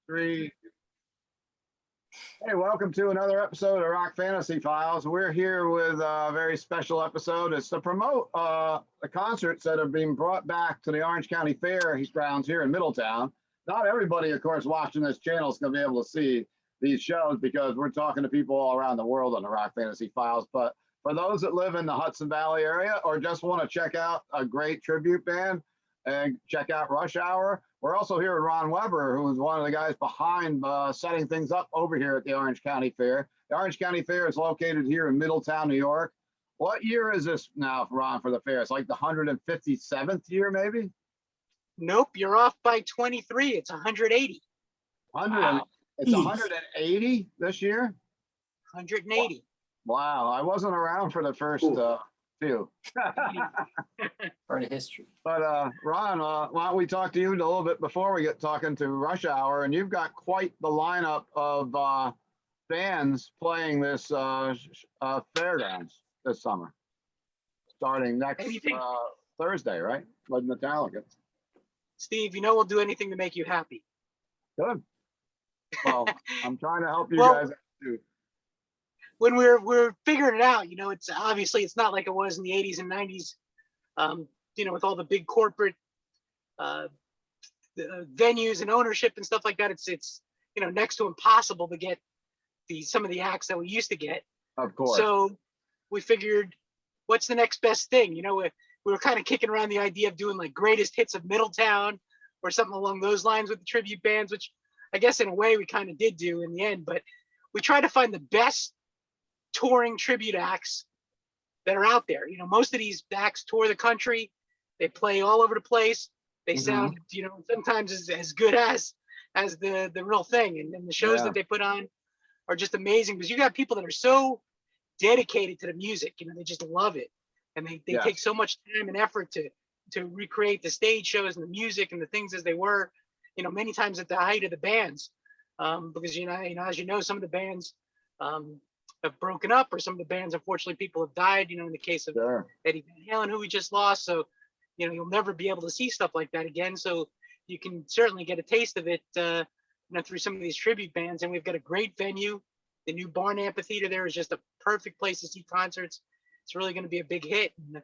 Three. Hey, welcome to another episode of Rock Fantasy Files. We're here with a very special episode. It's to promote the concerts that are being brought back to the Orange County Fair grounds here in Middletown. Not everybody, of course, watching this channel is going to be able to see these shows because we're talking to people all around the world on the Rock Fantasy Files. But for those that live in the Hudson Valley area or just want to check out a great tribute band and check out Rush Hour, we're also here with Ron Weber, who is one of the guys behind setting things up over here at the Orange County Fair. The Orange County Fair is located here in Middletown, New York. What year is this now, Ron, for the fair? It's like the 157th year, maybe? Nope, you're off by 23. It's 180. 100. Wow. It's 180 this year? 180. Wow, I wasn't around for the first few. Part of history. But Ron, why don't we talk to you a little bit before we get talking to Rush Hour? And you've got quite the lineup of bands playing this fairgrounds this summer, starting next Thursday, right? With Metallica. Steve, you know we'll do anything to make you happy. Good. Well, I'm trying to help you guys out too. When we're figuring it out, you know, it's obviously it's not like it was in the 80s and 90s, you know, with all the big corporate venues and ownership and stuff like that. It's you know, next to impossible to get some of the acts that we used to get. Of course. So we figured, what's the next best thing? You know, we were kind of kicking around the idea of doing like greatest hits of Middletown or something along those lines with the tribute bands, which I guess in a way we kind of did do in the end. But we tried to find the best touring tribute acts that are out there. You know, most of these acts tour the country. They play all over the place. They sound, you know, sometimes as good as the real thing. And the shows that they put on are just amazing because you got people that are so dedicated to the music. You know, they just love it. And they take so much time and effort to recreate the stage shows and the music and the things as they were, you know, many times at the height of the bands. Because, you know, as you know, some of the bands have broken up, or some of the bands, unfortunately, people have died, you know, in the case of Eddie Van Halen, who we just lost. So, you know, you'll never be able to see stuff like that again. So you can certainly get a taste of it, you know, through some of these tribute bands. And we've got a great venue. The new Barn Amphitheater there is just a perfect place to see concerts. It's really going to be a big hit. And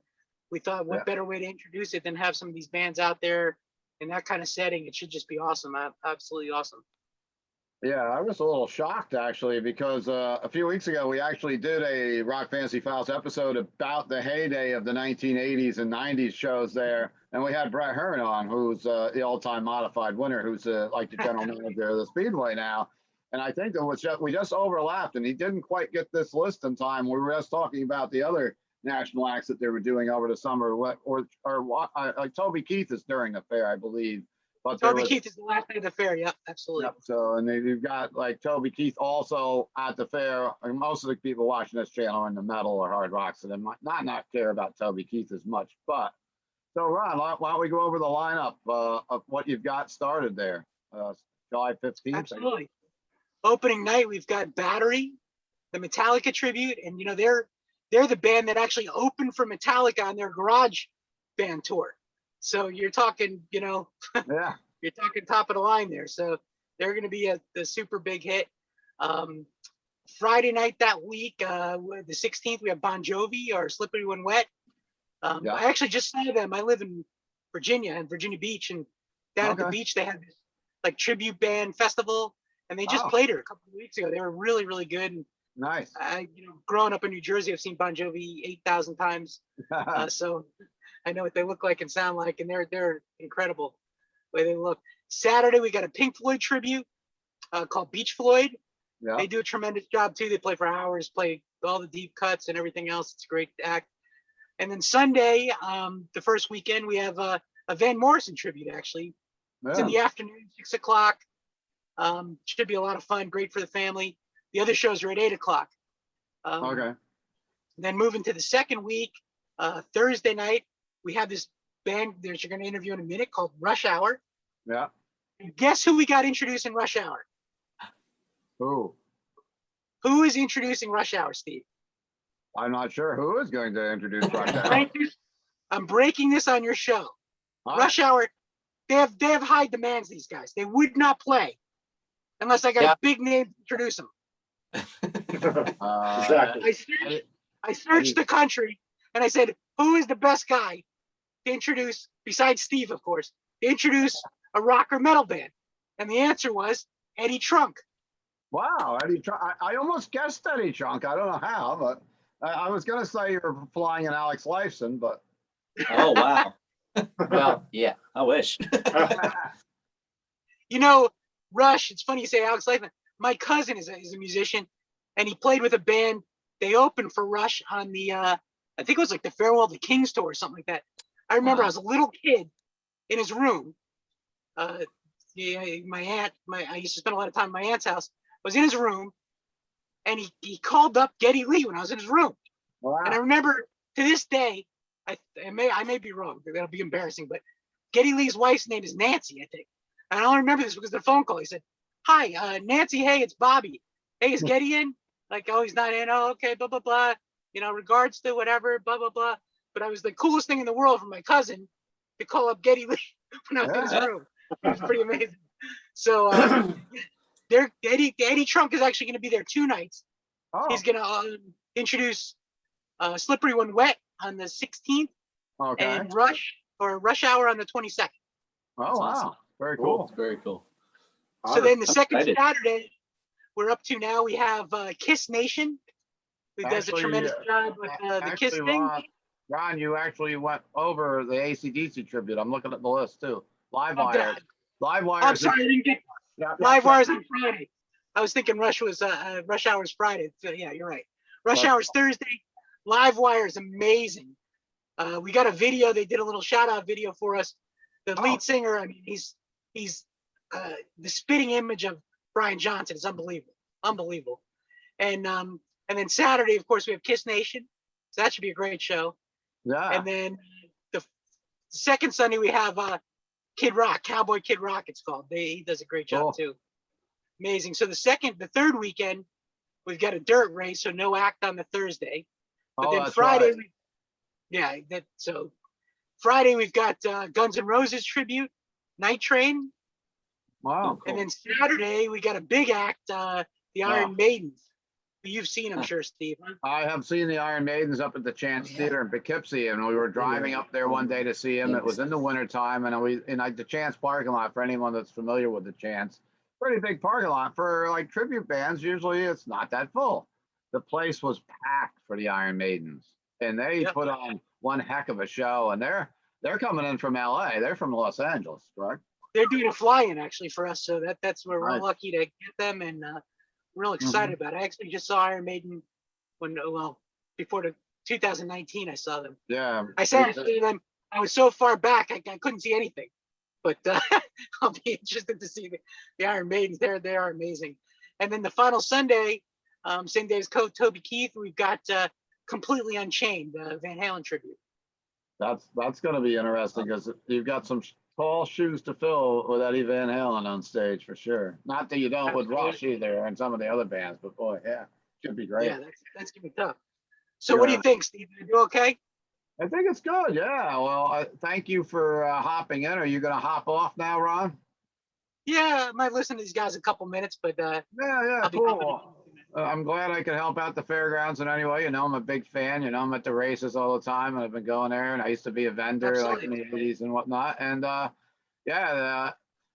we thought, what better way to introduce it than have some of these bands out there in that kind of setting? It should just be awesome. Absolutely awesome. Yeah, I was a little shocked actually because a few weeks ago we actually did a Rock Fantasy Files episode about the heyday of the 1980s and 90s shows there, and we had Brett Hearn on, who's the all-time modified winner, who's like the general manager of the Speedway now. And I think it was we just overlapped, and he didn't quite get this list in time. We were just talking about the other national acts that they were doing over the summer, like Toby Keith is during the fair, I believe. But Toby Keith is the last day of the fair. Yep, absolutely. Yep. So, and then you've got like Toby Keith also at the fair. And most of the people watching this channel are in the metal or hard rock, so they might not care about Toby Keith as much. But so, Ron, why don't we go over the lineup of what you've got started there? July 15th. Absolutely. Opening night, we've got Battery, the Metallica Tribute, and you know they're the band that actually opened for Metallica on their garage band tour. So you're talking, you know, you're talking top of the line there. So they're going to be the super big hit. Friday night that week, the 16th, we have Bon Jovi or Slippery When Wet. I actually just saw them. I live in Virginia and Virginia Beach, and down at the beach they had this like tribute band festival, and they just played her a couple of weeks ago. They were really, really good. And nice. You know, growing up in New Jersey, I've seen Bon Jovi 8,000 times. So I know what they look like and sound like, and they're incredible the way they look. Saturday, we got a Pink Floyd tribute called Beach Floyd. Yeah. They do a tremendous job too. They play for hours, play all the deep cuts and everything else. It's a great act. And then Sunday, the first weekend, we have a Van Morrison tribute actually. Yeah. It's in the afternoon, 6 o'clock. Should be a lot of fun, great for the family. The other shows are at 8 o'clock. Then moving to the second week, Thursday night, we have this band that you're going to interview in a minute called Rush Hour. Yeah. And guess who we got introduced in Rush Hour? Who? Who is introducing Rush Hour, Steve? I'm not sure who is going to introduce Rush Hour. I'm breaking this on your show. Rush Hour, they have high demands, these guys. They would not play unless I got Yeah. a big name to introduce them. Exactly. I searched the country and I said, who is the best guy to introduce, besides Steve, of course, to introduce a rock or metal band? And the answer was Eddie Trunk. Wow, Eddie Trunk. I almost guessed Eddie Trunk. I don't know how, but I was going to say you were flying in Alex Lifeson, but. Oh, wow. Well, yeah, I wish. You know, Rush, it's funny you say Alex Lifeson. My cousin is a musician, and he played with a band. They opened for Rush on the, I think it was like the Farewell to Kings tour or something like that. I remember Wow. I was a little kid in his room. Yeah, I used to spend a lot of time at my aunt's house. I was in his room, and he called up Geddy Lee when I was in his room. Wow. And I remember to this day, I may be wrong. That'll be embarrassing, but Geddy Lee's wife's name is Nancy, I think. And I only remember this because of the phone call. He said, "Hi, Nancy. Hey, it's Bobby. Hey, is Geddy in?" Like, oh, he's not in. Oh, okay, blah, blah, blah. You know, regards to whatever, blah, blah, blah. But I was the coolest thing in the world for my cousin to call up Geddy Lee when I was in his room. It was pretty amazing. So Eddie Trunk is actually going to be there 2 nights. Oh, He's going to introduce Slippery When Wet on the 16th okay. and Rush Hour on the 22nd. Oh, That's wow. awesome. Very cool. Very cool. So then the I'm second excited. Saturday we're up to now, we have Kiss Nation, who does a Actually, tremendous job with the Kiss Actually, thing. Ron, you actually went over the AC/DC tribute. I'm looking at the list too. Live Oh, wires. God. Live wires. I'm sorry, I didn't get Yeah, Live Wires on Friday. I was thinking Rush Hour's Friday. So yeah, you're right. Rush Hour's Thursday. Live Wire's amazing. We got a video. They did a little shout out video for us. The lead singer, I mean, he's the spitting image of Brian Johnson. It's unbelievable. And then Saturday, of course, we have Kiss Nation. So that should be a great show. Yeah. And then the second Sunday we have Kid Rock, Cowboy Kid Rock, it's called. He does a great job too. Amazing. So the third weekend, we've got a dirt race, so no act on the Thursday. But then that's Friday, right. Friday we've got Guns N' Roses tribute, Night Train, Wow. and then Saturday we got a big act, the Iron Maidens. You've seen, I'm sure, Steve. Huh? I have seen the Iron Maidens up at the Chance Theater in Poughkeepsie, and we were driving up there one day to see him. It was in the wintertime, and we in like the Chance parking lot. For anyone that's familiar with the Chance, pretty big parking lot for like tribute bands. Usually, it's not that full. The place was packed for the Iron Maidens, and they put on one heck of a show. And they're coming in from LA. They're from Los Angeles, correct? They're doing a fly-in actually for us, so that's where we're lucky to get them, and real excited about it. I actually just saw Iron Maiden before the 2019 I saw them. Yeah. I saw them. I was so far back I couldn't see anything, but I'll be interested to see the Iron Maidens. They are amazing. And then the final Sunday, same day as Toby Keith, we've got Completely Unchained, Van Halen tribute. That's going to be interesting because you've got some tall shoes to fill with Eddie Van Halen on stage for sure. Not that you don't with Rush either and some of the other bands, but boy, yeah, should be great. Yeah, that's gonna be tough. So what do you think, Steve? You okay? I think it's good. Yeah. Well, thank you for hopping in. Are you going to hop off now, Ron? Yeah, I might listen to these guys a couple minutes, but Yeah, cool. I'm glad I could help out the fairgrounds in any way. You know, I'm a big fan. You know, I'm at the races all the time, and I've been going there. And I used to be a vendor like in the 80s and whatnot. And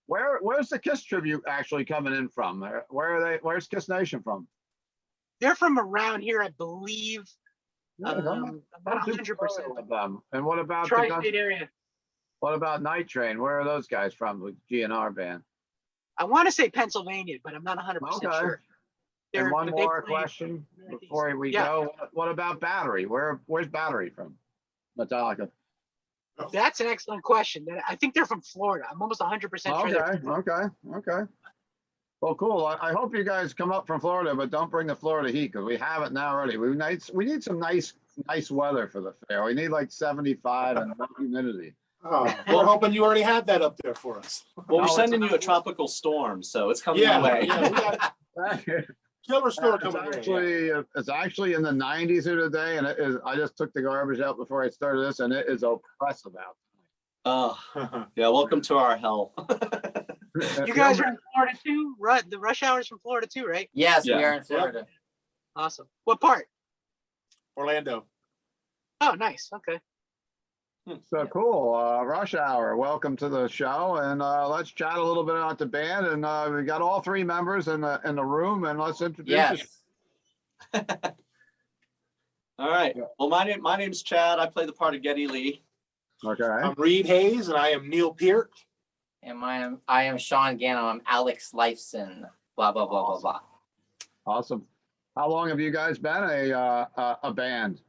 where's the Kiss tribute actually coming in from? Where are they? Where's Kiss Nation from? they're from around here, I believe. Yeah, About 100% with them. And what about tri-state area. what about Night Train? Where are those guys from? The GNR band. I want to say Pennsylvania, but I'm not 100% sure. And one more question before we go. What about Battery? Where's Battery from? Metallica. That's an excellent question. I think they're from Florida. I'm almost 100% sure. Okay. Well, cool. I hope you guys come up from Florida, but don't bring the Florida heat because we have it now already. We need some nice weather for the fair. We need like 75 and no humidity. Oh, we're hoping you already had that up there for us. Well, we're sending you a tropical storm, so it's coming your way. Yeah, we got killer storm coming It's actually in the 90s here today, and it is. I just took the garbage out before I started this, and it is oppressive out. Oh, yeah. Welcome to our hell. You guys are in Florida too? The rush hour's from Florida too, right? Yes, we Yeah. are in Florida. Awesome. What part? Orlando. Oh, nice. Okay. So cool. Rush Hour, welcome to the show. And let's chat a little bit about the band. And we got all three members in the room, and let's introduce you. Yes. All right. Well, my name's Chad. I play the part of Geddy Lee. Okay. I'm Reed Hayes, and I am Neil Peart. And I am Sean Gannon. I'm Alex Lifeson. Blah blah blah blah blah. Awesome. How long have you guys been a band?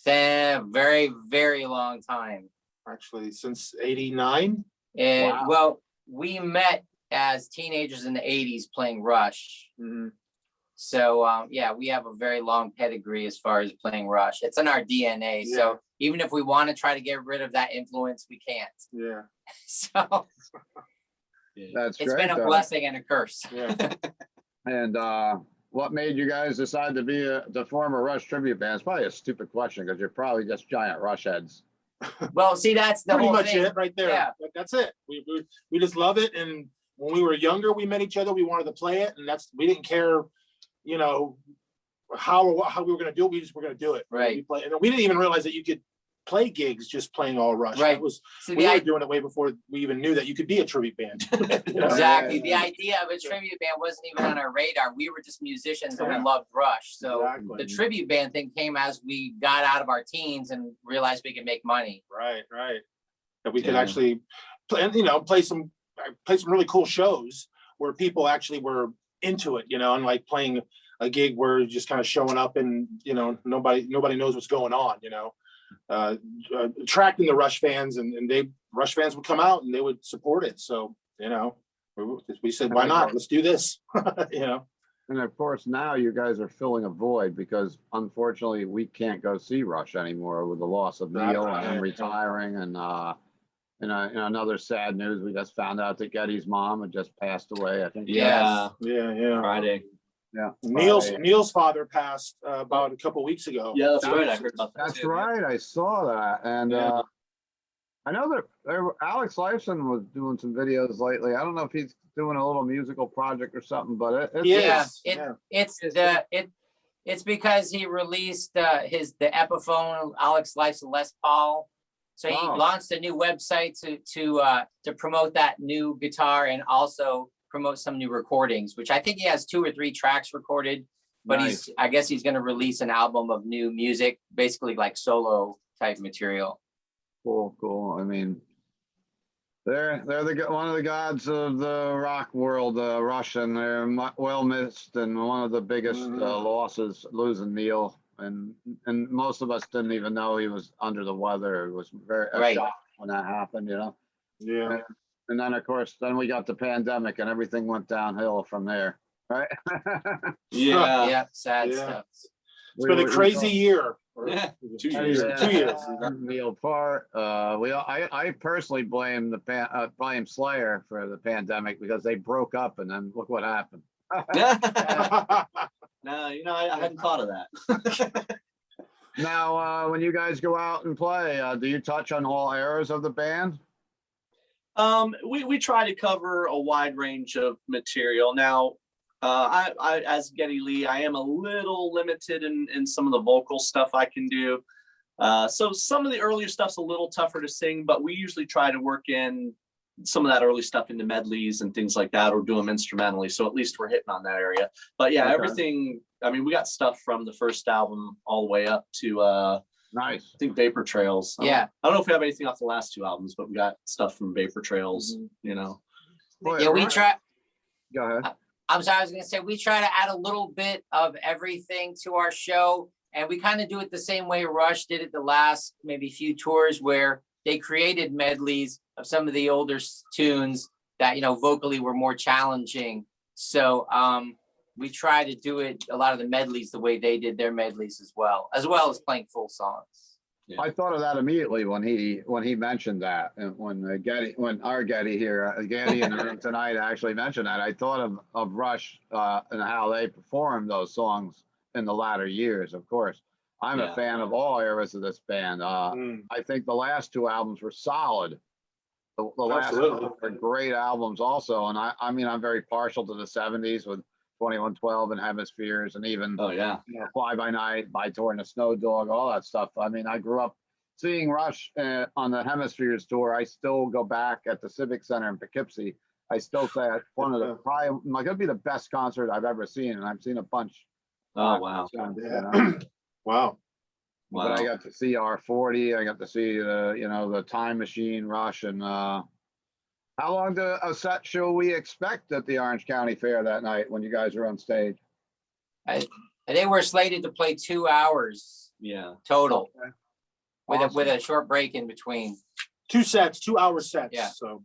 Very, very long time. Actually, since '89. Wow. Well, we met as teenagers in the 80s playing Rush. Mm-hmm. So yeah, we have a very long pedigree as far as playing Rush. It's in our DNA. Yeah. So even if we want to try to get rid of that influence, we can't. Yeah. So That's it's great. been a though. blessing and a curse. Yeah. And what made you guys decide to form a Rush tribute band? It's probably a stupid question because you're probably just giant Rush heads. Well, see, that's the Pretty whole much thing. it right there. Yeah. That's it. We just love it. And when we were younger, we met each other. We wanted to play it, and we didn't care, how we were going to do it. We just were going to do it. Right. And we didn't even realize that you could play gigs just playing all Rush. Right. So We were doing it way before we even knew that you could be a tribute band. Exactly. The Yeah. idea of a tribute band wasn't even on our radar. We were just musicians and we Yeah. loved Rush. So Exactly. the tribute band thing came as we got out of our teens and realized we could make money. Right. That we could Yeah. actually play some really cool shows where people actually were into it, unlike playing a gig where you're just kind of showing up and nobody knows what's going on, attracting the Rush fans, and Rush fans would come out and they would support it. So we said, why not? Let's do this. And of course, now you guys are filling a void because unfortunately we can't go see Rush anymore with the loss of Neil and him retiring. And in another sad news, we just found out that Geddy's mom had just passed away. I think. Yeah. Yeah. Friday. Yeah. Neil's father passed about a couple weeks ago. Yeah, that's right. I heard about that. That's too. right. I saw that. And Yeah. I know that Alex Lifeson was doing some videos lately. I don't know if he's doing a little musical project or something, but It's because he released the Epiphone Alex Lifeson Les Paul. So he launched a new website to promote that new guitar and also promote some new recordings, which I think he has 2 or 3 tracks recorded, but Nice. I guess he's going to release an album of new music, basically like solo type material. Cool. I mean, they're one of the gods of the rock world, Rush, and they're well missed and one of the biggest losses, losing Neil. And most of us didn't even know he was under the weather. It was a shock when that happened, Yeah. And then, of course, we got the pandemic and everything went downhill from there, right? Yeah. Yeah, sad Yeah. stuff. It's been a crazy year. Yeah. 2 Yeah. years. 2 years. Neil Part. I personally blame blame Slayer for the pandemic because they broke up and then look what happened. No, I hadn't thought of that. Now, when you guys go out and play, do you touch on all eras of the band? We try to cover a wide range of material. Now, I as Geddy Lee, I am a little limited in some of the vocal stuff I can do. So some of the earlier stuff's a little tougher to sing, but we usually try to work in some of that early stuff into medleys and things like that, or do them instrumentally. So at least we're hitting on that area. But yeah, everything. I mean, we got stuff from the first album all the way up to Nice. I think Vapor Trails. Yeah. I don't know if we have anything off the last 2 albums, but we got stuff from Vapor Trails. Boy, Yeah, we Rush- try. Go ahead. I'm sorry, I was going to say, we try to add a little bit of everything to our show. And we kind of do it the same way Rush did it the last maybe few tours, where they created medleys of some of the older tunes that, vocally were more challenging. So we try to do it, a lot of the medleys, the way they did their medleys as well as playing full songs. Yeah. I thought of that immediately when he mentioned that, and when our Geddy here, Geddy in the room tonight actually mentioned that, I thought of Rush and how they performed those songs in the latter years. Of course, I'm a fan of all eras of this band. I think the last 2 albums were solid, the last Absolutely. couple were great albums also. And I mean, I'm very partial to the 70s with 2112 and Hemispheres, and even Oh yeah. Fly By Night, By Tour and the Snow Dog, all that stuff. I mean, I grew up seeing Rush on the Hemispheres tour. I still go back at the Civic Center in Poughkeepsie. I still say it's one of the probably like it'd be the best concert I've ever seen, and I've seen a bunch. Oh wow. You know? Wow. But I Wow. got to see R40. I got to see the Time Machine Rush, and how long a set should we expect at the Orange County Fair that night when you guys are on stage? They were slated to play 2 hours Yeah. total Okay. with a short break in between. 2 sets, 2-hour sets. Yeah. So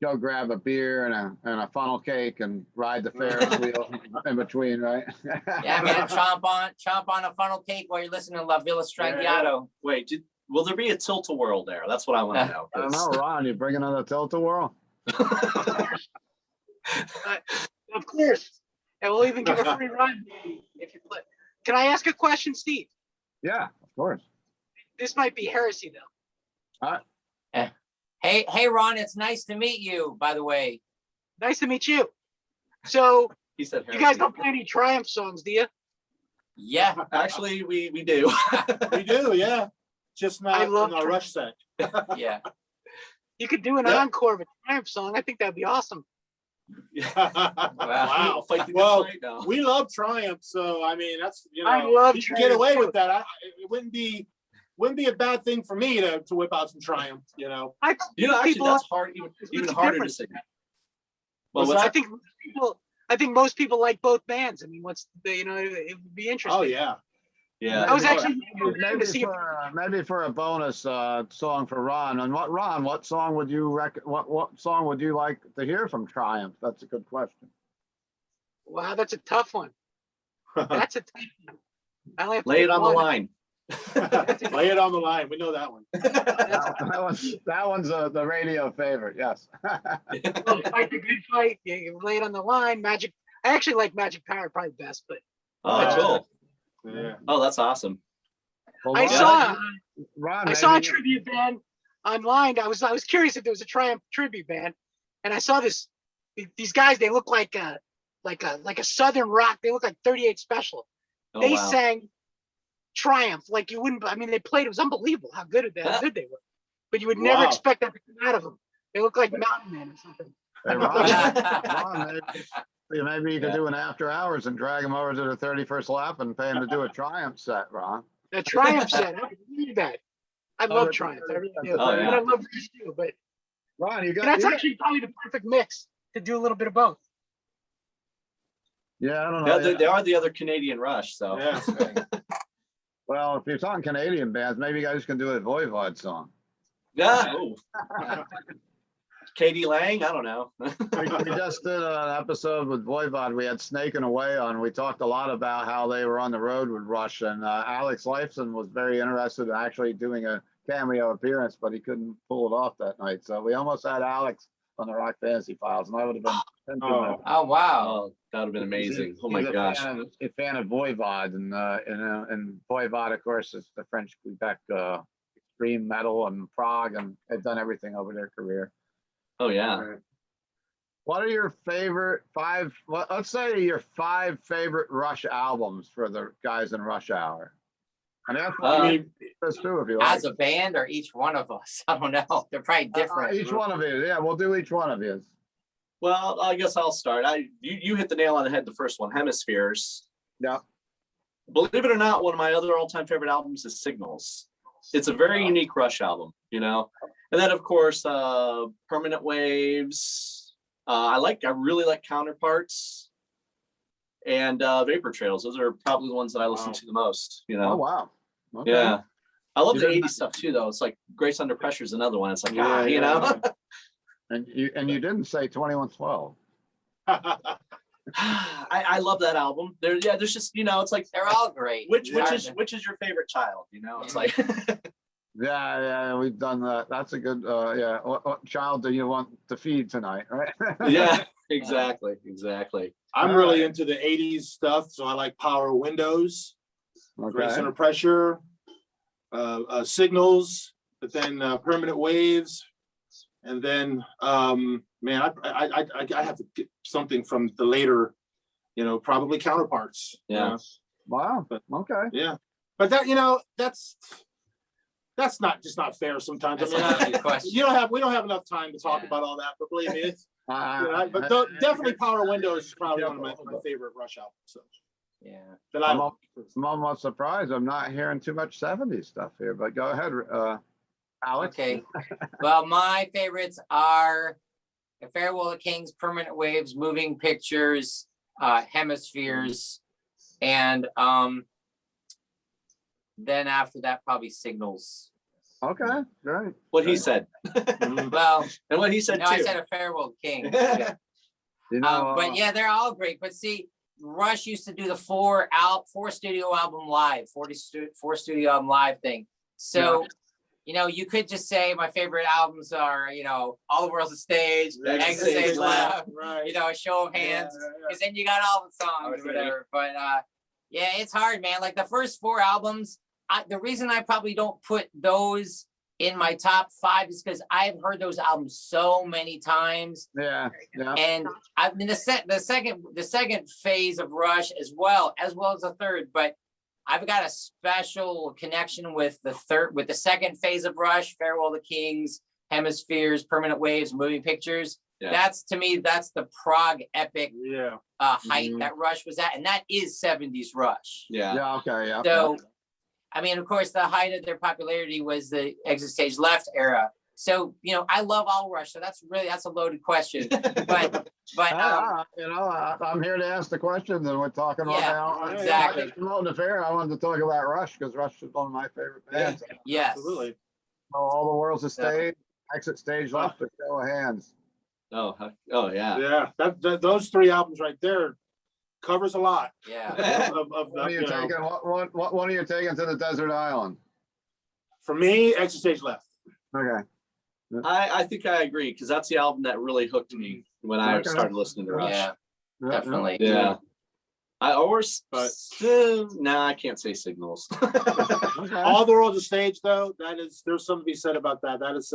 Go grab a beer and a funnel cake and ride the Ferris wheel in between, right? Yeah, I mean, chomp on a funnel cake while you're listening to La Villa Strangiato. Wait, will there be a tilt-a-whirl there? That's what I want to know. I don't know, Ron. You bringing another tilt-a-whirl? Of course. And we'll even give a free ride if you play. Can I ask a question, Steve? Yeah, of course. This might be heresy though. Hey, Ron, it's nice to meet you, by the way. Nice to meet you. So He said, you guys don't play any Triumph songs, do you? Yeah, Actually, we do. we do, yeah. Just I not love in our Rush set. yeah. You could do an Yeah. encore of a Triumph song. I think that'd be awesome. Wow. Fight the good Well, fight now. we love Triumph, so I mean that's I love you can Triumph get away too. with that. It wouldn't be a bad thing for me to whip out some Triumph, I Actually, people, that's hard, even the harder to difference? say. What's Well, I think most people like both bands. I mean, it would be interesting. Oh yeah. yeah. I was actually Maybe for a bonus song for Ron. And what song would you what song would you like to hear from Triumph? That's a good question. Wow, that's a tough one. That's a tough one. I only have to Lay pick it on the one. line. Lay it on the line. We know that one. That one's the radio favorite. Yes. Fight the good fight. You lay it on the line. Magic. I actually like Magic Power probably best, but Oh, cool. Yeah. Oh, that's awesome. Well, I Ron, saw Ron, I saw a maybe- tribute band online. I was curious if there was a Triumph tribute band, and I saw these guys. They look like a Southern rock. They look like 38 Special. Oh, They wow. sang Triumph like you wouldn't. I mean, they played. It was unbelievable how good they were. But you would never Wow. expect that to come out of them. They look like Mountain Man or something. Hey, Ron, maybe you could Yeah. do an after hours and drag him over to the 31st lap and pay him to do a Triumph set, Ron. The Triumph set. I need that. I love that's- Triumph. I really do. Oh, yeah. But I love this too. But Ron, you got that's actually probably the perfect mix to do a little bit of both. yeah, I don't Yeah, know. they are the other Canadian Rush, so. Yeah. Well, if you're talking Canadian bands, maybe you guys can do a Voivod song. Yeah. Ooh. Katie Lang, I don't know. We just did an episode with Voivod. We had Snaking Away on. We talked a lot about how they were on the road with Rush, and Alex Lifeson was very interested in actually doing a cameo appearance, but he couldn't pull it off that night. So we almost had Alex on the Rock Fantasy Files, and I would have been into Oh. it. Oh, wow. Oh, that would have been amazing. Oh my He's a gosh. fan of Voivod, and Voivod, of course, is the French Quebec extreme metal and prog, and they've done everything over their career. Oh yeah. What are your favorite five? Let's say your 5 favorite Rush albums for the guys in Rush Hour. And that's I mean, this too, if you like. As a band or each one of us? I don't know. They're probably different. Each one of you, yeah, we'll do each one of you. Well, I guess I'll start. You hit the nail on the head, the first one, Hemispheres. Yeah. Believe it or not, one of my other all-time favorite albums is Signals. It's a very unique Rush album, And then of course, Permanent Waves. I really like Counterparts and Vapor Trails. Those are probably the ones that I listen to the most, Oh wow. Okay. Yeah. I love You the didn't- 80s stuff too, though. It's like Grace Under Pressure is another one. It's like, Yeah, you yeah, know. And you didn't say 2112. I love that album. There's just, it's like They're all great. which Yeah. is your favorite child? It's like Yeah, we've done that. That's a good. Yeah. What child do you want to feed tonight? Right. yeah, exactly. I'm really into the 80s stuff, so I like Power Windows, Grace Okay. Under Pressure, Signals, but then Permanent Waves, And then, man, I have to get something from the later, probably Counterparts. Yeah. Wow. But- Okay. Yeah. But that, that's not fair sometimes. That's I mean, not a good question. we don't have enough time to talk Yeah. about all that, but believe me, it's, But definitely Power Windows is probably one of my favorite Rush albums. So Yeah. that I'm almost surprised I'm not hearing too much 70s stuff here, but go ahead, Alex. Okay. Well, my favorites are The Farewell to Kings, Permanent Waves, Moving Pictures, Hemispheres, and then after that, probably Signals. Okay, great. What he said. Well, And what he said no, too. I said A Farewell to Kings. You know, But yeah, they're all great. But see, Rush used to do the four studio album live, 4 studio album live thing. So, you could just say my favorite albums are, All the World's a Stage, Exit Stage Left, right. A Show of Hands, because then you got all the songs or whatever. But yeah, it's hard, man. Like the first 4 albums, the reason I probably don't put those in my top 5 is because I've heard those albums so many times. yeah. And I mean the second phase of Rush as well as the third, but I've got a special connection with the second phase of Rush, Farewell to Kings, Hemispheres, Permanent Waves, Moving Pictures. Yeah. That's to me, that's the prog epic Yeah. height Mhm. that Rush was at, and that is 70s Rush. Yeah. Yeah, okay, yeah. So, I mean, of course, the height of their popularity was the Exit Stage Left era. So, I love all Rush. So that's a loaded question. But I'm here to ask the questions, and we're talking right Yeah, now. exactly. Promoting the fair, I wanted to talk about Rush because Rush is one of my favorite bands. yes, Absolutely. All the World's a Yeah. Stage, Exit Stage Left, a Show of Hands. Oh yeah. Yeah. Those 3 albums right there covers a lot. yeah. What are you taking? What one are you taking to the desert island? For me, Exit Stage Left. Okay. I think I agree because that's the album that really hooked me when I Okay. started listening to Rush. Yeah, definitely. Yeah. But- I can't say Signals. Okay. All the World's a Stage, though, there's something to be said about that. That is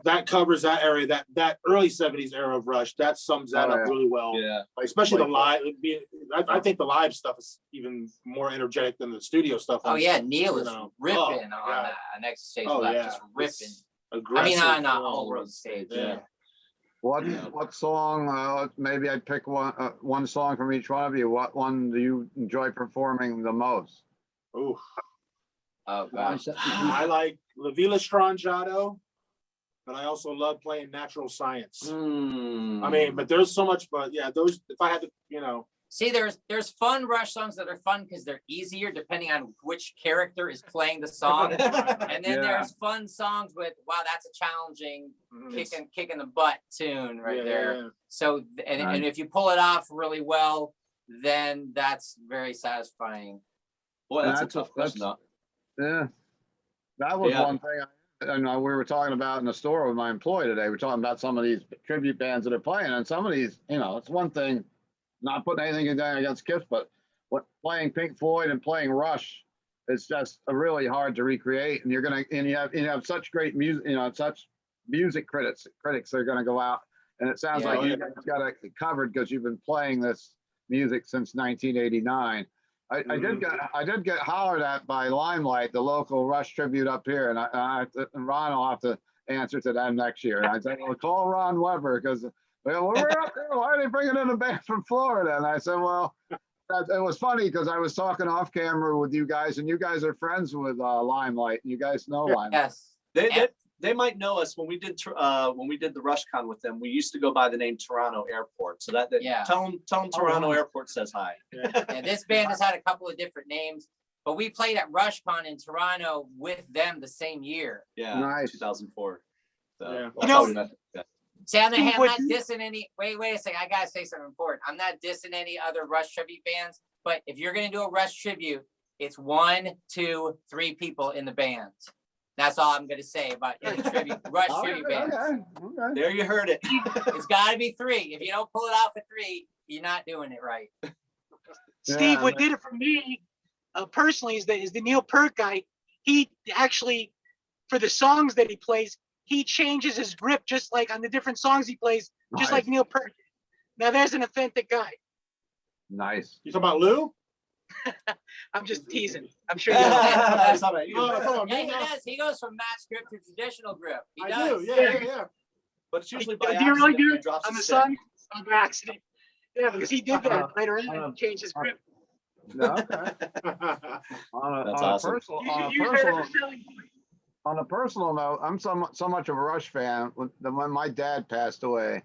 that covers that area, that early 70s era of Rush. That sums that up really well. Yeah. Especially the live. I think the live stuff is even more energetic than the studio stuff. Oh yeah, Neil is ripping Oh, on yeah. that Next Stage Oh, Left, yeah. just ripping. It's I aggressive. mean, not All World Stage. Yeah. What song? Maybe I'd pick one song from each one of you. What one do you enjoy performing the most? Ooh. Oh gosh. I like La Villa Strangiato, but I also love playing Natural Science. I mean, but there's so much, but yeah, those, if I had to, See, there's fun Rush songs that are fun because they're easier depending on which character is playing the song. And then Yeah. there's fun songs with, wow, that's a challenging kick in the butt tune right there. So and if you pull it off really well, then that's very satisfying. Boy, that's a That's- tough question. though. Yeah, that was Yeah. one thing. I know we were talking about in the store with my employee today. We're talking about some of these tribute bands that are playing, and some of these, it's one thing, not putting anything down against Kiss, but playing Pink Floyd and playing Rush is just really hard to recreate. And you have such great music, such music critics that are going to go out, and it sounds like you guys got it covered because you've been playing this music since 1989. I did get hollered at by Limelight, the local Rush tribute up here, and Ron will have to answer to them next year. And I said, well, call Ron Weber because we're up there. Why are they bringing in a band from Florida? And I said, well, it was funny because I was talking off camera with you guys, and you guys are friends with Limelight. You guys know Limelight. Yes. They might know us when we did the RushCon with them. We used to go by the name Toronto Airport. So tell them Toronto Airport says hi. And this band has had a couple of different names, but we played at RushCon in Toronto with them the same year. Yeah, Nice. 2004. So Yeah. that's how we met. Yeah. See, I'm not dissing any. Wait a second. I gotta say something important. I'm not dissing any other Rush tribute bands, but if you're gonna do a Rush tribute, it's 1, 2, 3 people in the band. That's all I'm gonna say about any Rush tribute bands. Okay. There you heard it. It's got to be 3. If you don't pull it out for 3, you're not doing it right. Steve, Yeah, what did it for me personally is the Neil Peart guy. He actually, for the songs that he plays, he changes his grip just like on the different songs he plays, just like Nice. Neil Peart. Now there's an authentic guy. Nice. You talking about Lou? I'm just teasing. I'm sure you know. That's not right. Oh, come on, Yeah, me he now. does. He goes from match grip to traditional grip. He I does. do, yeah. But it's usually Do by you really accident do he it drops on the his song? On by accident. Yeah, because he did that later on. uh, He changed his grip. No, okay. That's On a awesome. personal, You heard it as a selling point. on a personal note, I'm so much of a Rush fan. When my dad passed away,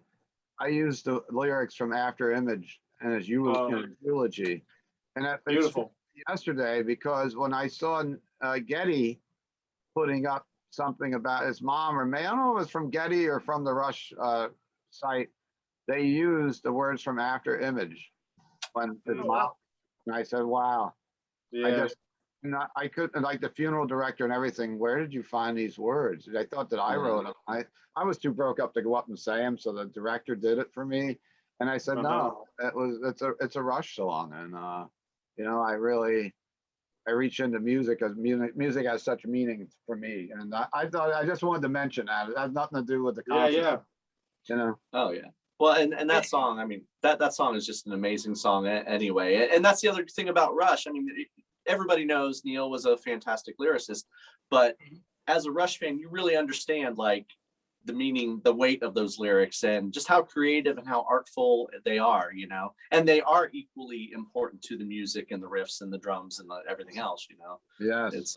I used the lyrics from After Image and his eulogy, and it's Beautiful. yesterday because when I saw Getty putting up something about his mom or I don't know if it was from Getty or from the Rush site, they used the words from After Image when his Oh, mom. wow. And I said, "Wow." I Yeah. just, I couldn't, like the funeral director and everything. Where did you find these words? I thought that I wrote them. I was too broke up to go up and say them, so the director did it for me. And I said, no, it's a Rush song, and I reach into music because music has such meaning for me, and I thought I just wanted to mention that it has nothing to do with the concert. Yeah. Oh yeah. Well, and that song, I mean, that song is just an amazing song anyway. And that's the other thing about Rush. I mean, everybody knows Neil was a fantastic lyricist, but as a Rush fan, you really understand like the meaning, the weight of those lyrics, and just how creative and how artful they are, and they are equally important to the music and the riffs and the drums and everything else, Yes. It's,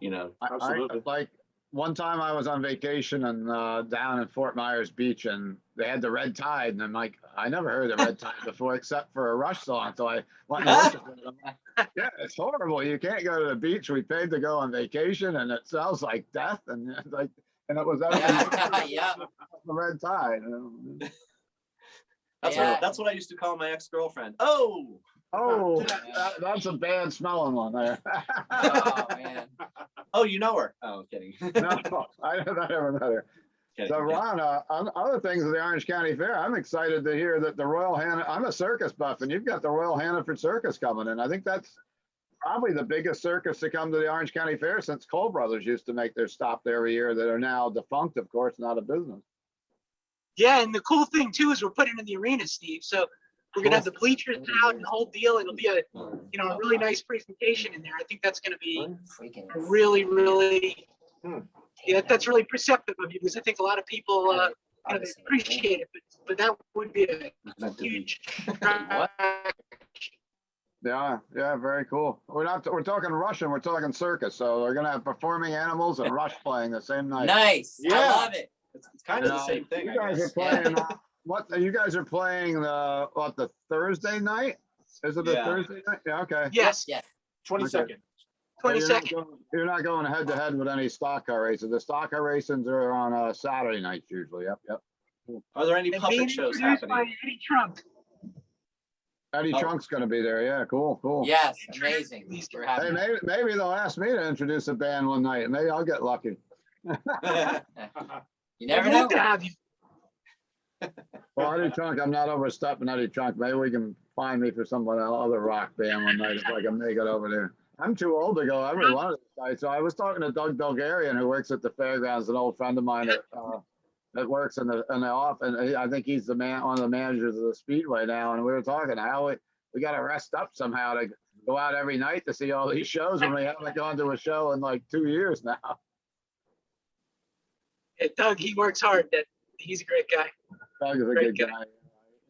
Absolutely. Like one time I was on vacation and down in Fort Myers Beach, and they had the Red Tide, and I'm like, I never heard the Red Tide before except for a Rush song, so I went and listened to it. I'm like, yeah, it's horrible. You can't go to the beach. We paid to go on vacation, and it smells like death, and it was Yeah. the Red Tide. That's what I used to call my ex-girlfriend. Oh, That's a bad smelling one there. Oh man. oh, you know her. Oh, I'm kidding. No, I never met her. Kidding, So kidding. Ron, on other things of the Orange County Fair, I'm excited to hear that the Royal I'm a circus buff, and you've got the Royal Hannaford Circus coming in. I think that's probably the biggest circus to come to the Orange County Fair since Cole Brothers used to make their stop there every year, that are now defunct, of course, not a business. Yeah, and the cool thing too is we're putting in the arena, Steve. So we're gonna have the bleachers out and the whole deal. It'll be a really nice presentation in there. I think that's gonna be a really, really that's really perceptive of you, because I think a lot of people appreciate it, but that would be a huge Yeah, very cool. We're talking Russian, we're talking circus, so we're gonna have performing animals and Rush playing the same night. Nice. I Yeah. love it. It's kind of the same thing. You guys I are guess. playing. You guys are playing the Thursday night? Is it the Yeah. Thursday night? Yeah, okay. yes, Yeah. 22nd. 22nd. You're not going head to head with any stock car races. The stock car races are on Saturday nights usually. Yep. Are there any And puppet being shows introduced happening? by Eddie Trunk. Eddie Oh. Trunk's going to be there. Yeah, cool. Yes, amazing. We're Hey, happy. maybe they'll ask me to introduce a band one night, and maybe I'll get lucky. You never I'd know. love to have you. Well, Eddie Trunk, I'm not overstepping Eddie Trunk. Maybe we can find me for some other rock band one night if I can make it over there. I'm too old to go every one of these guys. So I was talking to Doug Bulgarian, who works at the fairgrounds, an old friend of mine that works in the office, and I think he's one of the managers of the Speedway now. And we were talking how we got to rest up somehow to go out every night to see all these shows when we haven't gone to a show in like 2 years now. Yeah, Doug, he works hard. He's a great guy. Doug is a Great good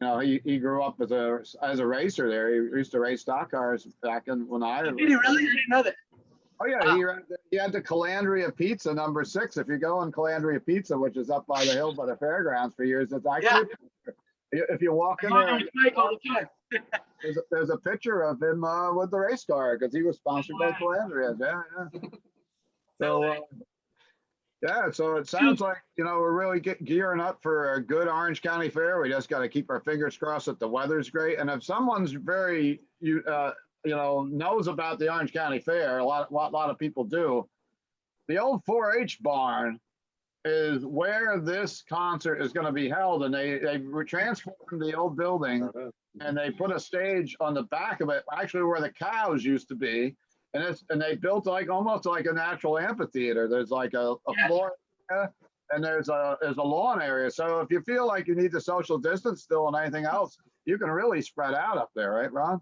guy. He grew up as a racer there. He used to race stock cars back when I. Did he really? I didn't know that. Oh yeah, he had the Calandria Pizza number 6. If you go on Calandria Pizza, which is up by the hill by the fairgrounds for years, it's actually if you walk in there, there's a picture of him with the race car because he was sponsored by Calandria. Yeah. So it sounds like we're really gearing up for a good Orange County Fair. We just got to keep our fingers crossed that the weather's great, and if someone's very knows about the Orange County Fair, a lot of people do. The old 4-H barn is where this concert is going to be held, and they transformed the old building and they put a stage on the back of it, actually where the cows used to be, and they built almost like a natural amphitheater. There's like a floor and there's a lawn area. So if you feel like you need the social distance still and anything else, you can really spread out up there, right, Ron?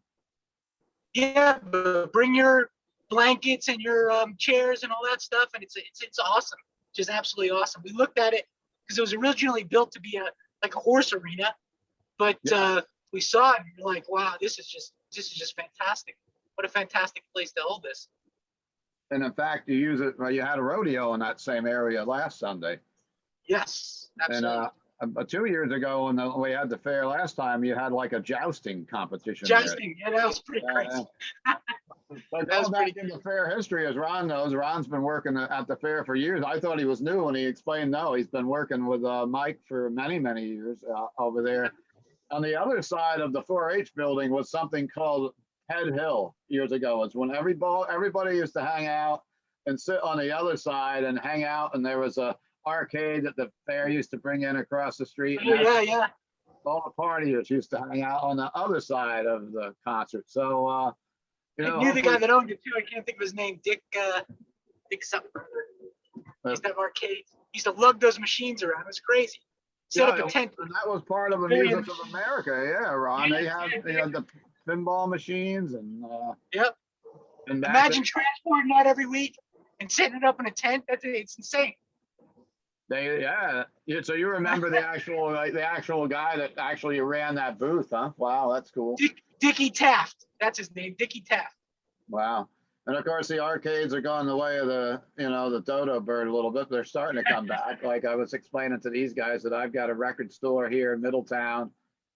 Yeah, but bring your blankets and your chairs and all that stuff, and it's awesome. Just absolutely awesome. We looked at it because it was originally built to be like a horse arena, but we saw it and we're like, wow, this is just fantastic. What a fantastic place to hold this. And in fact, you use it. You had a rodeo in that same area last Sunday. Yes, absolutely. And 2 years ago, when we had the fair last time, you had like a jousting competition. Jousting, yeah, that was pretty crazy. But That was going back into fair history, as Ron knows, Ron's been working at the fair for years. I thought he was new when he explained no, he's been working with Mike for many, many years over there. On the other side of the 4-H building was something called Head Hill years ago. It's when everybody used to hang out and sit on the other side and hang out, and there was a arcade that the fair used to bring in across the street. Oh, yeah. All the partiers used to hang out on the other side of the concert. So, you know, I knew the guy that owned it too. I can't think of his name. Dick something. He used to have arcades. He used to lug those machines around. It was crazy. Set up a tent. And that was part of the Music of America. Yeah, Ron. They had the pinball machines and Yep. And imagine transporting that every week and setting it up in a tent. It's insane. So you remember the actual guy that actually ran that booth, huh? Wow, that's cool. Dickie Taft. That's his name, Dickie Taft. Wow. And of course the arcades are going the way of the dodo bird a little bit. They're starting to come back. Like I was explaining to these guys that I've got a record store here in Middletown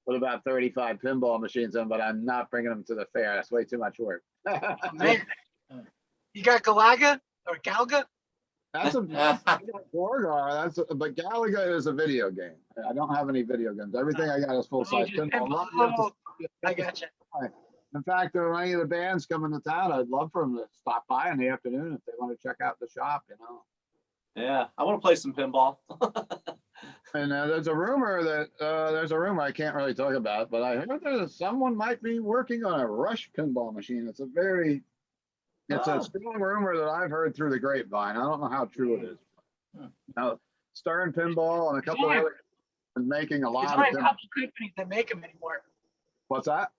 with about 35 pinball machines in, but I'm not bringing them to the fair. That's way too much work. Man. You got Galaga or Galga? That's a Gorgar. But Galaga is a video game. I don't have any video games. Everything I got is full size pinball. I gotcha. In fact, if any of the bands come into town, I'd love for them to stop by in the afternoon if they want to check out the shop. Yeah, I want to play some pinball. And there's a rumor I can't really talk about, but I heard that someone might be working on a Rush pinball machine. It's a strong rumor that I've heard through the grapevine. I don't know how true it is. Now, Stern Pinball and a couple of other making a lot of. There's only a couple companies that make them anymore. What's that?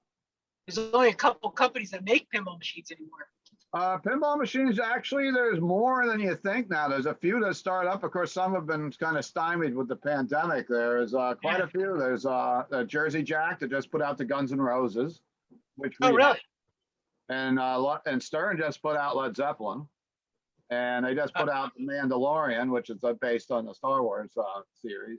There's only a couple companies that make pinball machines anymore. Pinball machines, actually, there's more than you think now. There's a few that start up. Of course, some have been kind of stymied with the pandemic. There's quite a few. There's Jersey Jack that just put out the Guns N' Roses, which really? And Stern just put out Led Zeppelin, and they just put out The Mandalorian, which is based on the Star Wars series.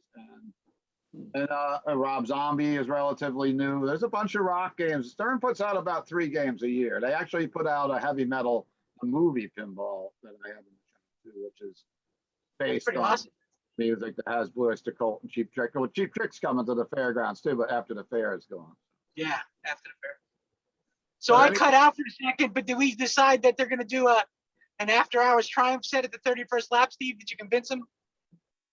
And Rob Zombie is relatively new. There's a bunch of rock games. Stern puts out about 3 games a year. They actually put out a heavy metal movie pinball that I have in the channel too, which is based on music that has Blue Oyster Cult and Cheap Trick. Well, Cheap Trick's coming to the fairgrounds too, but after the fair is gone. Yeah, after the fair. So I cut out for a second, but did we decide that they're going to do an after-hours Triumph set at the 31st lap, Steve? Did you convince them?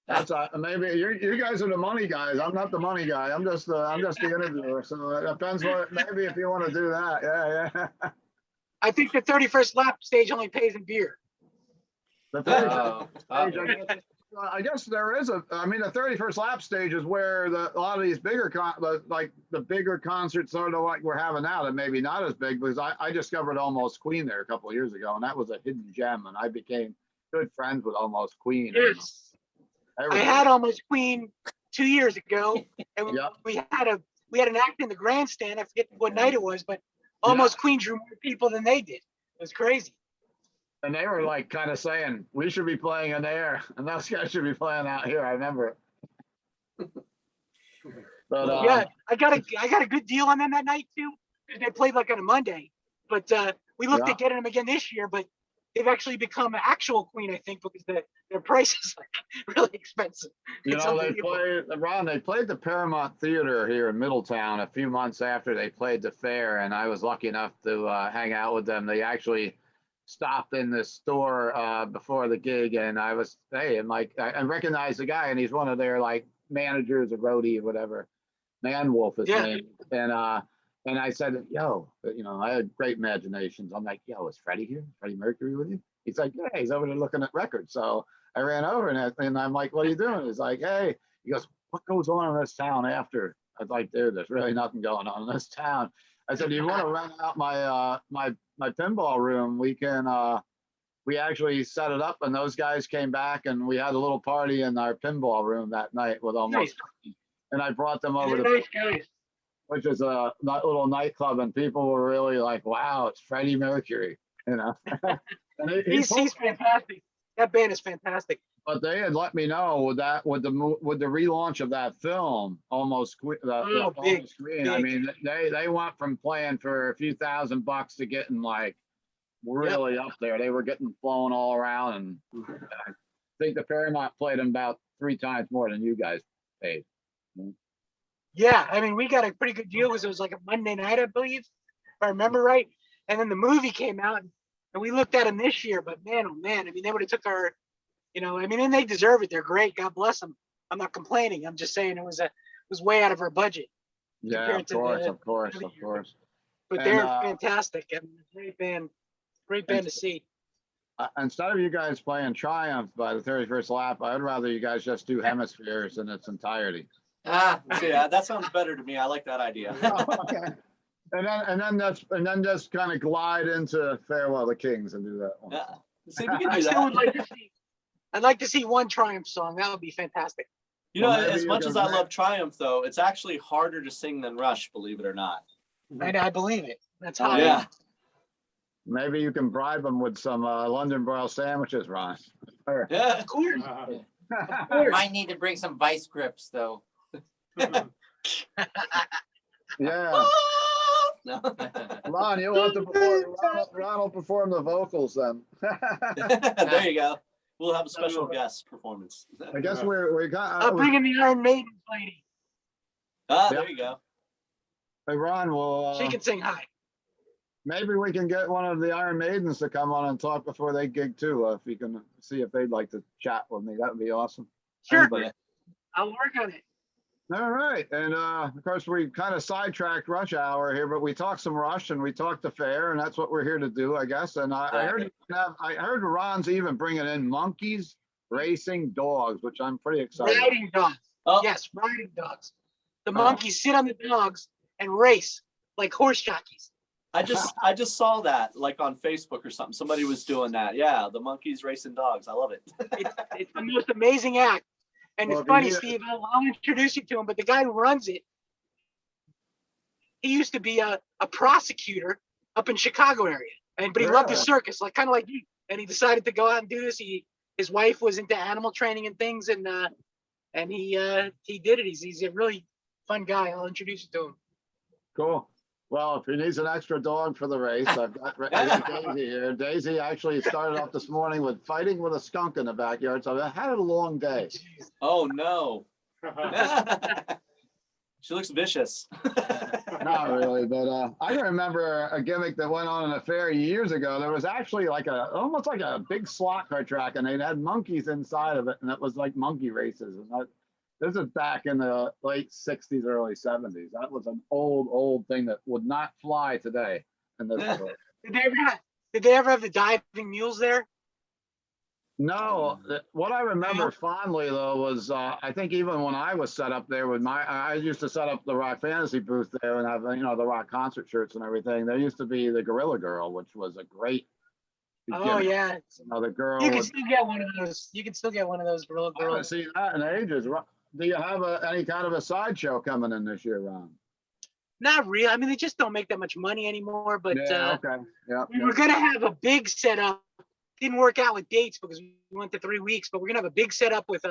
That's maybe you guys are the money guys. I'm not the money guy. I'm just the interviewer. So it depends what. Maybe if you want to do that, yeah. I think the 31st lap stage only pays in beer. The 31st stage, I guess there is the 31st lap stage is where a lot of these bigger the bigger concerts sort of like we're having now, that maybe not as big, because I discovered Almost Queen there a couple of years ago, and that was a hidden gem, and I became good friends with Almost Queen. Yes. I had Almost Queen 2 years ago, and we had an act in the grandstand. I forget what night it was, but Almost Queen drew more people than they did. It was crazy. And they were like kind of saying, we should be playing in there, and those guys should be playing out here. I remember it. But I got a good deal on them that night too, because they played like on a Monday. But we looked at getting them again this year, but they've actually become an actual Queen, I think, because their price is like really expensive. They played the Paramount Theater here in Middletown a few months after they played the fair, and I was lucky enough to hang out with them. They actually stopped in the store before the gig, and I recognized the guy, and he's one of their like managers or roadie or whatever. Man Wolf is name. And I said, yo, I had great imaginations. I'm like, yo, is Freddie here? Freddie Mercury with you? He's like, yeah, he's over there looking at records. So I ran over and I'm like, what are you doing? He's like, hey, he goes, what goes on in this town after? I was like, dude, there's really nothing going on in this town. I said, you want to rent out my pinball room? We can, we actually set it up and those guys came back and we had a little party in our pinball room that night with almost, and I brought them over They're to, nice guys. which is a little nightclub, and people were really like, wow, it's Freddie Mercury, you know. And He's fantastic. That band is fantastic. but they had let me know with the relaunch of that film, almost Big, screen. I big. mean, they went from playing for a few $1,000 to getting like really up there. They were getting flown all around, and I think the Paramount played them about 3 times more than you guys paid. Yeah, I mean, we got a pretty good deal because it was like a Monday night, I believe, if I remember right. And then the movie came out, and we looked at them this year. But man, oh man, I mean, they would have took our, I mean, and they deserve it. They're great. God bless them. I'm not complaining. I'm just saying it was way out of our budget. Yeah, of course. But And, they're fantastic and great band to see. Instead of you guys playing Triumph by the 31st lap, I'd rather you guys just do Hemispheres in its entirety. Yeah, that sounds better to me. I like that idea. Okay. And then just kind of glide into Farewell to Kings and do that one. Yeah. See, we can I do still would that. like to see. I'd like to see one Triumph song. That would be fantastic. You know, Well, maybe as you much can as I make- love Triumph, though, it's actually harder to sing than Rush, believe it or not. I believe it. That's how. Yeah. Maybe you can bribe them with some London broil sandwiches, Ron. Or- Yeah. Of course. You might need to bring some vice grips though. Yeah, No. Ron, you'll have to perform. Ron will perform the vocals then. There you go. We'll have a special guest performance. I guess we got. I'll bring in the Iron Maiden lady. There you go. Hey, Ron, well, She can sing high. maybe we can get one of the Iron Maidens to come on and talk before they gig too. If you can see if they'd like to chat with me, that would be awesome. Sure. Anybody. I'll work on it. All right, and of course we kind of sidetracked Rush Hour here, but we talked some Rush and we talked the fair, and that's what we're here to do, I guess. And I heard Ron's even bringing in monkeys racing dogs, which I'm pretty excited. Riding dogs. Oh, Yes, riding dogs. The monkeys sit on the dogs and race like horse jockeys. I just saw that like on Facebook or something. Somebody was doing that. Yeah, the monkeys racing dogs. I love it. It's the most amazing act. And Well, it's funny, if you Steve, I'll introduce you to him, but the guy who runs it, he used to be a prosecutor up in Chicago area. But he loved the Really? circus, like kind of like you. And he decided to go out and do this. His wife was into animal training and things, and he did it. He's a really fun guy. I'll introduce you to him. Cool. Well, if he needs an extra dog for the race, I got Daisy here. Daisy actually started off this morning with fighting with a skunk in the backyard, so I had a long day. Oh no. She looks vicious. Not really, but I can remember a gimmick that went on in a fair years ago. There was actually like almost like a big slot car track, and they had monkeys inside of it, and it was like monkey races. And this is back in the late 60s, early 70s. That was an old thing that would not fly today in this world. Did they ever have the diving mules there? No, what I remember fondly though was I think even when I was set up there with I used to set up the Rock Fantasy booth there and have the Rock concert shirts and everything. There used to be the Gorilla Girl, which was a great. Oh gimmick. yeah, The girl. you can still get one of those. You can still get one of those Gorilla I haven't Girls. seen that in ages. Do you have any kind of a sideshow coming in this year, Ron? Not really. I mean, they just don't make that much money anymore. But Yeah. Okay. Yeah. we were gonna have a big setup. Didn't work out with dates because we went to 3 weeks. But we're gonna have a big setup with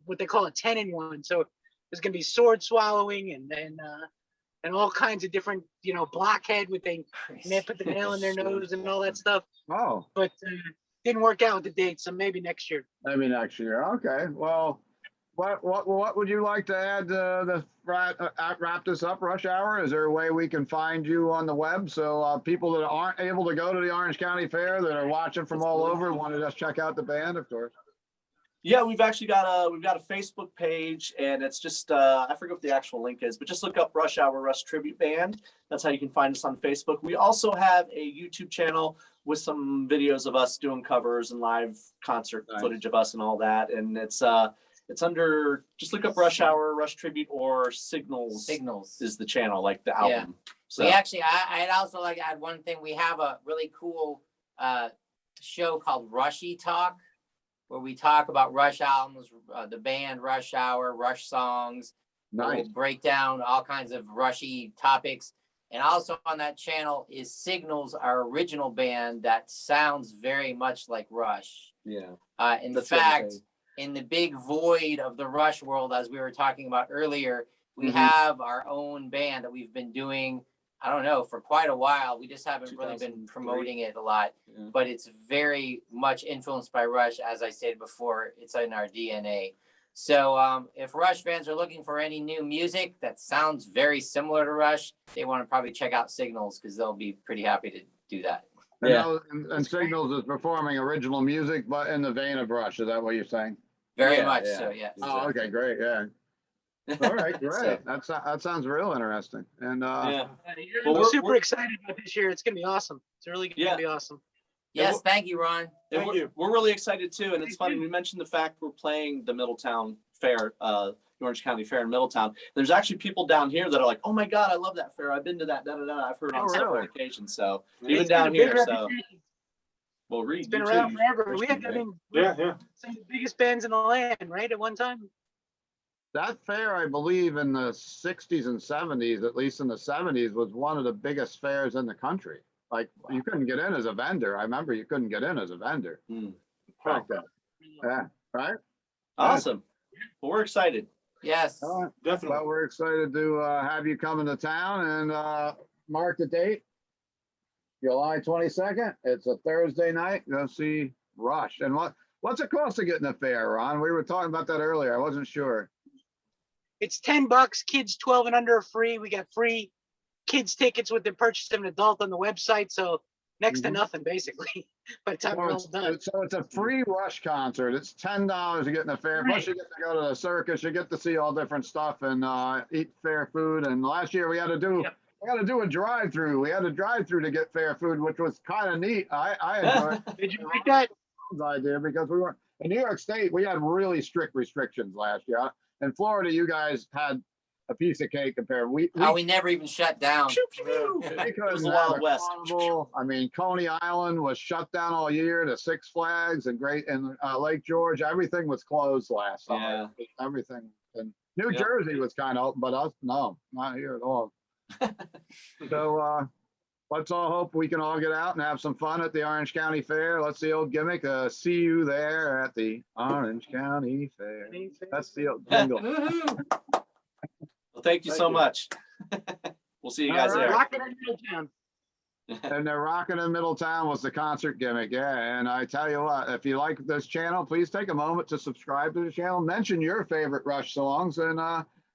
what they call a 10-in-1. So there's gonna be sword swallowing and all kinds of different blockhead with they put the nail in their nose and all that stuff. Oh, But didn't work out with the dates. So maybe next year. maybe next year. Okay. Well, what would you like to add to wrap this up, Rush Hour? Is there a way we can find you on the web so people that aren't able to go to the Orange County Fair that are watching from all over want to just check out the band, of course? Yeah, we've actually got a Facebook page, and it's just I forget what the actual link is, but just look up Rush Hour Rush Tribute Band. That's how you can find us on Facebook. We also have a YouTube channel with some videos of us doing covers and live concert Nice. footage of us and all that. And it's under, just look up Rush Hour, Rush Tribute, or Signals is the channel, like the album. Yeah. So We actually, I'd also like to add one thing. We have a really cool show called Rushy Talk, where we talk about Rush albums, the band Rush Hour, Rush songs. Nice. We'll break down all kinds of Rushy topics. And also on that channel is Signals, our original band that sounds very much like Rush. yeah. In That's the other fact, thing. in the big void of the Rush world, as we were talking about earlier, we Mhm. have our own band that we've been doing, I don't know, for quite a while. We just haven't really been 2003. promoting it a lot, Yeah. but it's very much influenced by Rush. As I stated before, it's in our DNA. So if Rush fans are looking for any new music that sounds very similar to Rush, they want to probably check out Signals because they'll be pretty happy to do that. And, Yeah. and Signals is performing original music, but in the vein of Rush. Is that what you're saying? Very Yeah, much yeah. so, yes. Oh, okay, great. Yeah. All right, great. So, That sounds real interesting. And yeah. We're Well, super we're- excited about this year. It's gonna be awesome. It's really gonna Yeah. be awesome. Yes, thank you, Ron. And Thank you. we're really excited too. And it's Thank funny, you. we mentioned the fact we're playing the Middletown Fair, the Orange County Fair in Middletown. There's actually people down here that are like, oh my God, I love that fair. I've been to that, da, da, da. I've heard Oh, on several really? occasions. So It's even It's got a down big here, so reputation. well, Reed, It's been you around too. forever. You're We had, I Christian, right? mean, Yeah. some of the biggest bands in the land, right? At one time. that fair, I believe, in the 60s and 70s, at least in the 70s, was one of the biggest fairs in the country. Like you couldn't get in as a vendor. I remember you couldn't get in as a vendor Hmm. back then. Yeah, right? Awesome. Well, we're excited. Yes. All right. Definitely. Well, we're excited to have you come into town and mark the date. July 22nd. It's a Thursday night. Go see Rush. And what's it cost to get in the fair, Ron? We were talking about that earlier. I wasn't sure. It's $10. Kids 12 and under are free. We got free kids tickets with the purchase of an adult on the website. So next to Mhm. nothing, basically, by the time we're all done. So it's a free Rush concert. It's $10 to get in the fair. Plus Right. you get to go to the circus. You get to see all different stuff and eat fair food. And last year we had to do Yep. a drive-through. We had a drive-through to get fair food, which was kind of neat. I enjoyed Did you like that? the idea because we weren't in New York State. We had really strict restrictions last year. In Florida, you guys had a piece of cake compared. We never even shut down. Pew, pew, pew. we It was couldn't the have Wild a West. carnival. I mean, Coney Island was shut down all year. The Six Flags and Lake George, everything was closed last summer. Everything. And New Yep. Jersey was kind of open, but us, no, not here at all. So let's all hope we can all get out and have some fun at the Orange County Fair. Let's the old gimmick. See you there at the Orange County Fair. That's the old jingle. Woohoo. Well, thank you Thank so you. much. We'll see you All guys right. there. Rocking in Middletown. And they're rocking in Middletown was the concert gimmick. Yeah. And I tell you what, if you like this channel, please take a moment to subscribe to the channel. Mention your favorite Rush songs and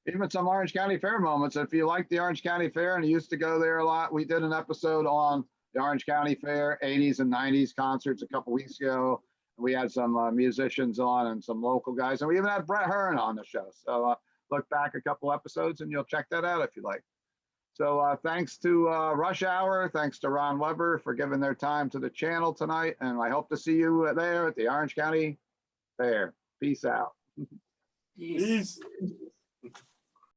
even some Orange County Fair moments. If you like the Orange County Fair and you used to go there a lot, we did an episode on the Orange County Fair 80s and 90s concerts a couple weeks ago. We had some musicians on and some local guys, and we even had Brett Hearn on the show. So look back a couple episodes and you'll check that out if you like. So thanks to Rush Hour. Thanks to Ron Weber for giving their time to the channel tonight. And I hope to see you there at the Orange County Fair. Peace out. Peace. Peace.